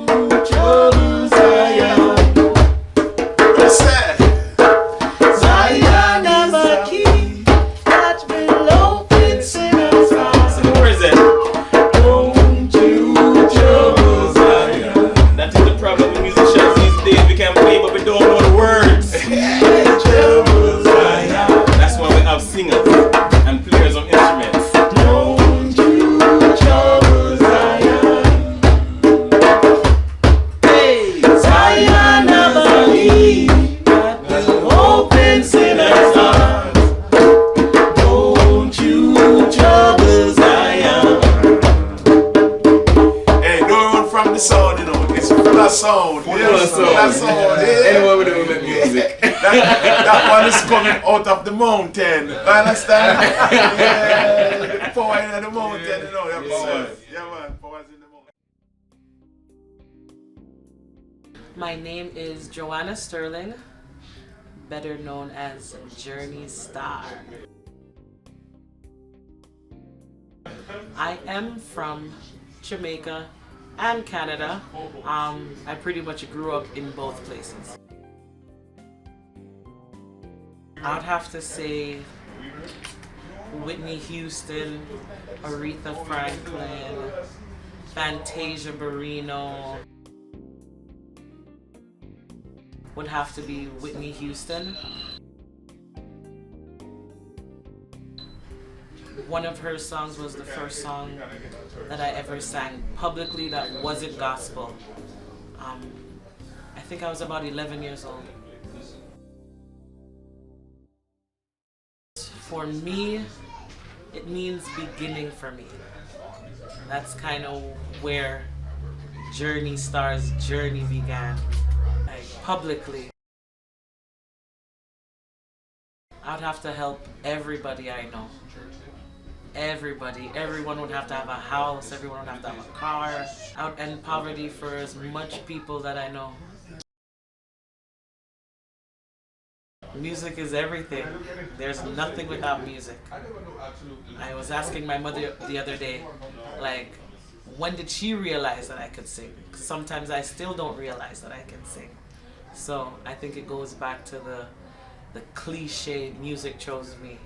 trouble, Zion. What's that? Zion is a key that will open sinners' eyes. Where is it? Don't you trouble Zion. That is the problem with musicians these days. We can play, but we don't know the words. Trouble Zion. That's why we have singers and players of instruments. Don't you trouble Zion. Hey, Zion of a key that will open sinners' eyes. Don't you trouble Zion. Hey, don't run from the sound, you know. It's full of sound. Full of sound. Yeah. Anyone with make music. That one is coming out of the mountain. Understand? Yeah. Power in the mountain, you know. Yeah, Yes, power. sir. Yeah, man. Power's in the mountain. My name is Joanna Sterling, better known as Jurney Star. I am from Jamaica and Canada. I pretty much grew up in both places. I'd have to say Whitney Houston, Aretha Franklin, Fantasia Barrino. Would have to be Whitney Houston. One of her songs was the first song that I ever sang publicly that wasn't gospel. I think I was about 11 years old. For me, it means beginning for me. That's kind of where Jurney Star's journey began, like publicly. I'd have to help everybody I know. Everybody, everyone would have to have a house, everyone would have to have a car. I would end poverty for as much people that I know. Music is everything. There's nothing without music. I was asking my mother the other day, like, when did she realize that I could sing? Sometimes I still don't realize that I can sing. So I think it goes back to the cliche, music chose me.